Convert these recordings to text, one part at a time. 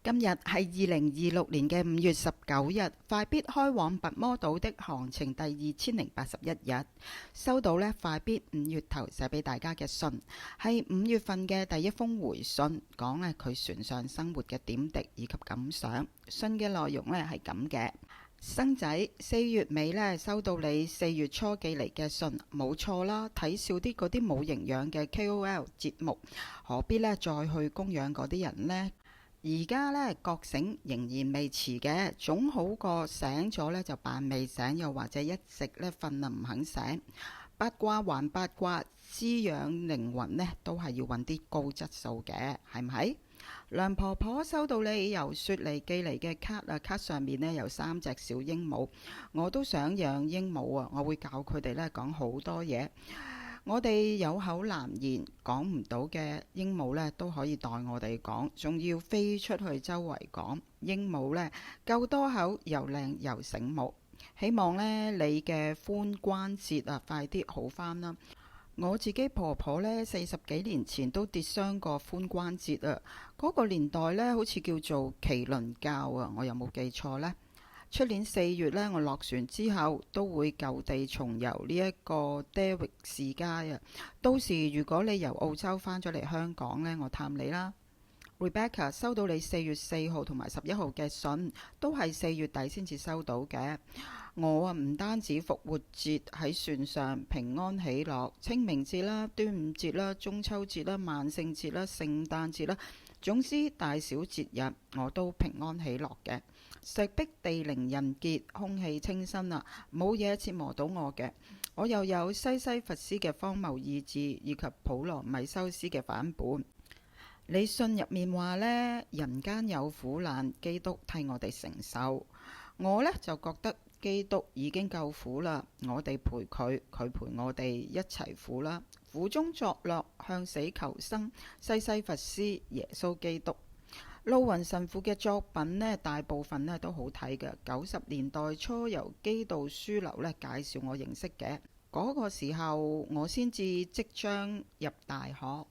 今日係2026年嘅5月19日，快必開往拔摩島的航程第2081日。收到呢快必5月頭寫俾大家嘅信，係5月份嘅第一封回信，講呢佢船上生活嘅點滴以及感想。信嘅內容呢係咁嘅：生仔，4月尾呢收到你4月初寄嚟嘅信，冇錯啦，睇少啲嗰啲冇營養嘅 KOL 節目，何必呢再去供養嗰啲人呢？而家呢，覺醒仍然未遲嘅，總好過醒咗呢就扮未醒，又或者一直呢瞓啦唔肯醒。八卦還八卦，滋養靈魂呢都係要揾啲高質素嘅，係唔係？梁婆婆收到你由雪梨寄嚟嘅卡啊，卡上面呢有3隻小鸚鵡，我都想養鸚鵡啊！我會教佢哋呢講好多嘢。我哋有口難言，講唔到嘅鸚鵡呢都可以代我哋講，仲要飛出去周圍講。鸚鵡呢夠多口，又靚又醒目。希望呢你嘅髖關節啊快啲好返啦。我自己婆婆呢40幾年前都跌傷過髖關節啊，嗰個年代呢好似叫做麒麟教啊，我有冇記錯呢？出年4月呢，我落船之後都會舊地重遊呢一個德域士街啊。到時如果你由澳洲返咗嚟香港呢，我探你啦。Rebecca 收到你4月4號同埋11號嘅信，都係4月底先至收到嘅。我啊唔單止復活節喺船上平安喜樂，清明節啦、端午節啦、中秋節啦、萬聖節啦、聖誕節啦，總之大小節日我都平安喜樂嘅。石壁地靈人傑，空氣清新啊，冇嘢折磨到我嘅。我又有西西弗斯嘅荒謬意志，以及普羅米修斯嘅反叛。你信入面話呢，人間有苦難，基督替我哋承受。我呢就覺得基督已經夠苦啦，我哋陪佢，佢陪我哋一齊苦啦。苦中作樂，向死求生，西西弗斯，耶穌基督。路雲神父嘅作品呢，大部分呢都好睇嘅。90年代初由基道書樓呢介紹我認識嘅，嗰個時候我先至即將入大學。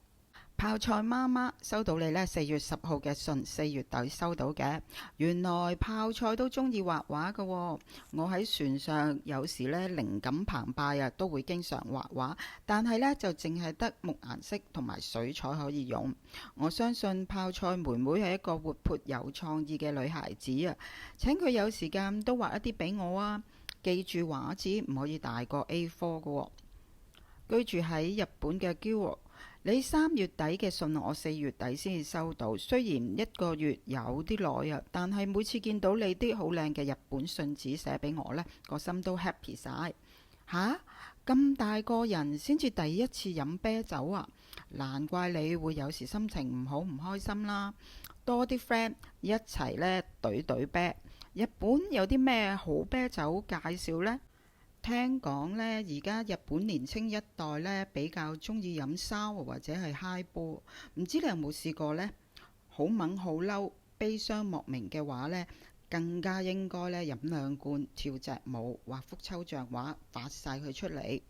泡菜媽媽收到你呢4月10號嘅信，4月底收到嘅。原來泡菜都中意畫畫嘅喎。我喺船上有時呢靈感澎湃啊，都會經常畫畫，但係呢就淨係得木顏色同埋水彩可以用。我相信泡菜妹妹係一個活潑有創意嘅女孩子啊，請佢有時間都畫一啲俾我啊。記住畫紙唔可以大過 A4 嘅喎。居住喺日本嘅 Gil，你3月底嘅信我4月底先至收到，雖然1個月有啲耐啊，但係每次見到你啲好靚嘅日本信紙寫俾我呢，個心都 happy 晒。吓？咁大個人先至第一次飲啤酒啊，難怪你會有時心情唔好唔開心啦。多啲 friend 一齊呢懟懟啤。日本有啲咩好啤酒介紹呢？聽講呢，而家日本年青一代呢比較中意飲沙或者係 high 波，唔知你有冇試過呢？好猛好嬲，悲傷莫名嘅話呢，更加應該呢飲2罐，跳隻舞，畫幅抽象畫，發晒佢出嚟。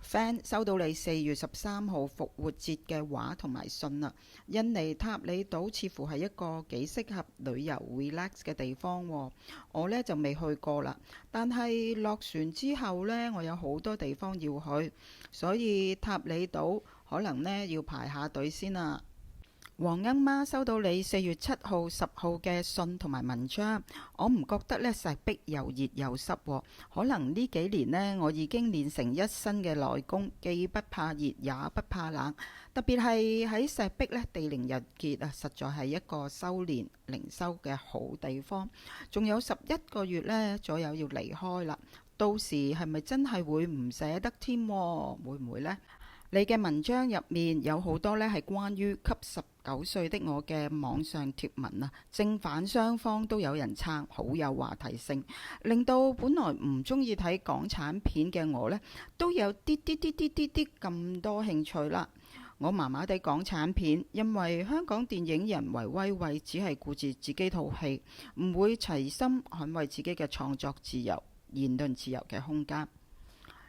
Fan 收到你4月13號復活節嘅畫同埋信啊！印尼塔里島似乎係一個幾適合旅遊 relax 嘅地方喎。我呢就未去過啦，但係落船之後呢，我有好多地方要去，所以塔里島可能呢要排下隊先啊。黃鶯媽收到你4月7號、10號嘅信同埋文章，我唔覺得呢石壁又熱又濕喎，可能呢幾年呢，我已經練成一身嘅內功，既不怕熱也不怕冷。特別係喺石壁呢，地靈人傑啊，實在係一個修練靈修嘅好地方。仲有11個月呢左右要離開啦，到時係咪真係會唔捨得添？會唔會呢？你嘅文章入面有好多呢係關於給19歲的我嘅網上貼文啊，正反雙方都有人撐，好有話題性，令到本來唔中意睇港產片嘅我呢，都有啲咁多興趣啦。我麻麻地港產片，因為香港電影人為威位，只係顧住自己套戲，唔會齊心捍衛自己嘅創作自由、言論自由嘅空間。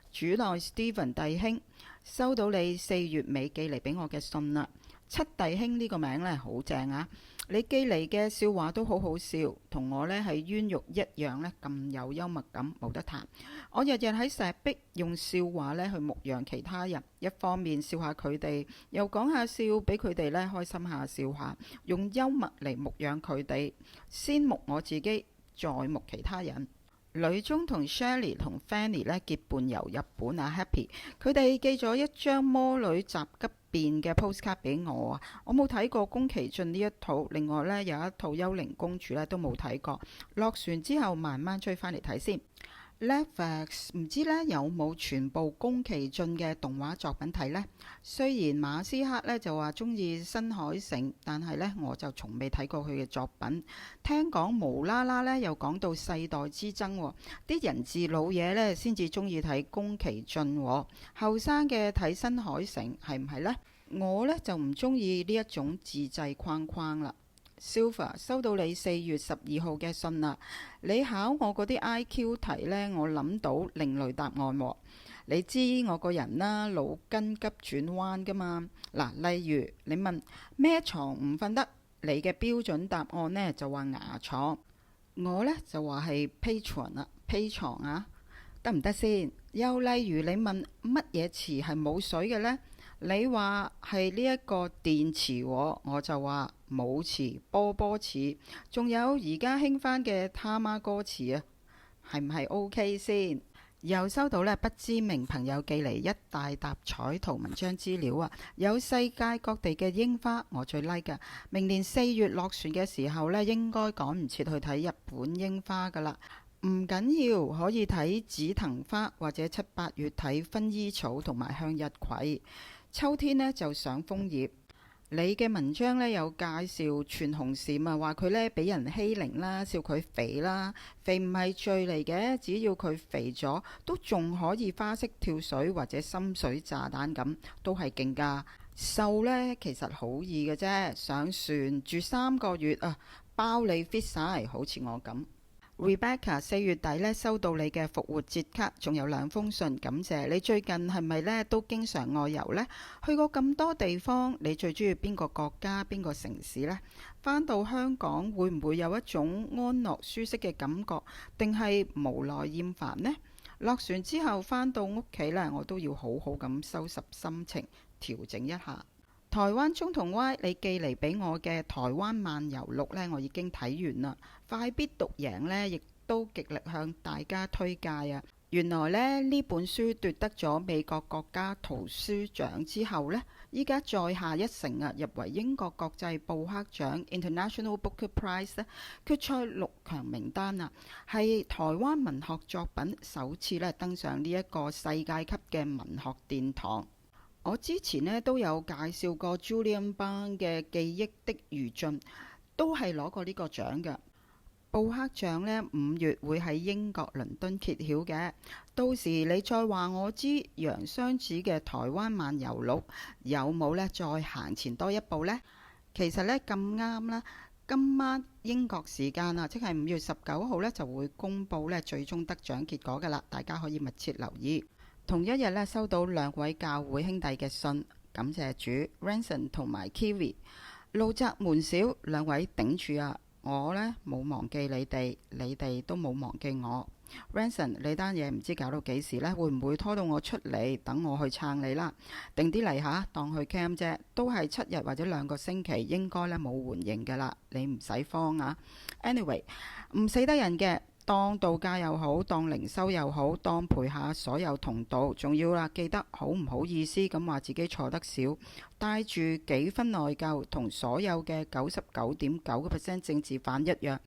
主內 Steven 弟兄收到你4月尾寄嚟俾我嘅信啦。七弟兄呢個名呢好正啊！你寄嚟嘅笑話都好好笑，同我呢係冤獄一樣呢咁有幽默感，冇得彈。我日日喺石壁用笑話呢去牧養其他人，一方面笑下佢哋，又講下笑俾佢哋呢開心下笑下，用幽默嚟牧養佢哋，先牧我自己，再牧其他人。女中同 Shirley 同 Fanny 呢結伴遊日本啊 Happy， 佢哋寄咗一張魔女宅急便嘅 postcard 俾我啊，我冇睇過宮崎駿呢一套，另外呢，有一套幽靈公主呢都冇睇過，落船之後慢慢追返嚟睇先。Netflix 唔知呢有冇全部宮崎駿嘅動畫作品睇呢？雖然馬斯克呢就話中意新海誠，但係呢我就從未睇過佢嘅作品。聽講無啦啦呢又講到世代之爭，啲人字老嘢呢先至中意睇宮崎駿，後生嘅睇新海誠係唔係呢？我呢就唔中意呢一種自製框框啦。Silver 收到你4月12號嘅信啦，你考我嗰啲 IQ 題呢，我諗到另類答案喎。你知我個人啦，腦筋急轉彎噶嘛。嗱，例如你問咩床唔瞓得，你嘅標準答案呢就話牙床，我呢就話係披床啦，披床啊，得唔得先？又例如你問乜嘢詞係冇水嘅呢？你話係呢一個電池喎，我就話冇詞，波波詞。仲有而家興翻嘅他媽歌詞啊，係唔係 OK 先？又收到呢不知名朋友寄嚟一大沓彩圖文章資料啊，有世界各地嘅櫻花，我最 like 㗎。明年4月落船嘅時候呢，應該趕唔切去睇日本櫻花噶啦。唔緊要，可以睇紫藤花，或者7、8月睇薰衣草同埋向日葵。秋天呢就上楓葉。你嘅文章呢有介紹全紅嬋啊，話佢呢俾人欺凌啦，笑佢肥啦，肥唔係罪嚟嘅，只要佢肥咗，都仲可以花式跳水或者深水炸彈咁，都係勁㗎。瘦呢其實好易嘅啫，上船住3個月啊，包你 fit 晒，好似我咁。Rebecca 4月底呢收到你嘅復活節卡，仲有2封信，感謝你。最近係咪呢都經常外遊呢？去過咁多地方，你最中意邊個國家、邊個城市呢？返到香港會唔會有一種安樂舒適嘅感覺，定係無奈厭煩呢？落船之後返到屋企呢，我都要好好咁收拾心情，調整一下。台灣中同 Y 你寄嚟俾我嘅台灣漫遊錄呢，我已經睇完啦。快必讀贏呢，亦都極力向大家推介啊！原來呢本書奪得咗美國國家圖書獎之後呢，依家再下一城啊，入圍英國國際布克獎 International Booker Prize 呢決賽6強名單啊，係台灣文學作品首次呢登上呢一個世界級嘅文學殿堂。我之前呢都有介紹過 Julian Barnes 嘅《記憶的餘燼》，都係攞過呢個獎嘅。布克獎呢5月會喺英國倫敦揭曉嘅，到時你再話我知楊雙子嘅台灣漫遊錄有冇呢再行前多一步呢？其實呢咁啱啦，今晚英國時間啊，即係5月19號呢就會公布呢最終得獎結果㗎啦，大家可以密切留意。同一日呢收到2位教會兄弟嘅信，感謝主 Ranson 同埋 Kiwi， 路窄門少，2位頂住啊！我呢冇忘記你哋，你哋都冇忘記我。Ranson， 你單嘢唔知搞到幾時呢？會唔會拖到我出嚟等我去撐你啦？定啲嚟下，當去 camp 啫，都係7日或者2個星期，應該呢冇緩刑㗎啦，你唔使慌啊。Anyway， 唔死得人嘅。當度假又好，當靈修又好，當陪下所有同道，仲要啦，記得好唔好意思咁話自己錯得少，帶住幾分內疚，同所有嘅99.9% 政治犯一樣，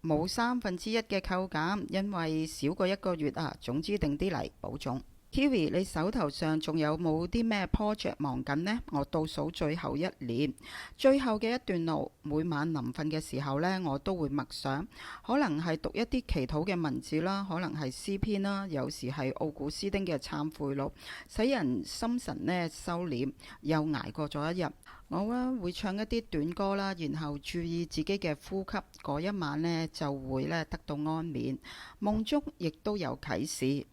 冇1/3嘅扣減，因為少過1個月啊。總之定啲嚟保重。Kiwi， 你手頭上仲有冇啲咩 project 忙緊呢？我倒數最後1年，最後嘅一段路，每晚臨瞓嘅時候呢，我都會默想，可能係讀一啲祈禱嘅文字啦，可能係詩篇啦，有時係奧古斯丁嘅懺悔錄，使人心神呢收斂，又捱過咗一日。我呢會唱一啲短歌啦，然後注意自己嘅呼吸，嗰一晚呢就會呢得到安眠，夢中亦都有啟示。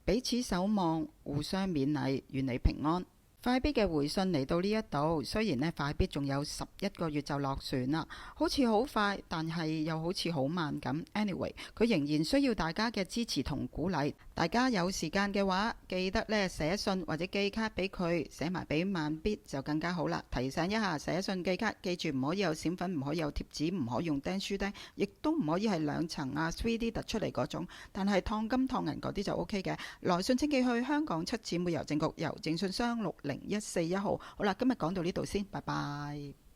彼此守望，互相勉勵，願你平安。快必嘅回信嚟到呢一度，雖然呢快必仲有11個月就落船啦，好似好快，但係又好似好慢咁。Anyway，佢仍然需要大家嘅支持同鼓勵。大家有時間嘅話，記得呢寫信或者寄卡俾佢，寫埋俾慢必就更加好啦。提醒一下，寫信寄卡記住唔可以有閃粉，唔可以有貼紙，唔可以用釘書釘，亦都唔可以係2層啊 3D 突出嚟嗰種。但係燙金燙銀嗰啲就 OK 嘅。來信請寄去香港7姊妹郵政局郵政信箱601411號。好啦，今日講到呢度先，拜拜。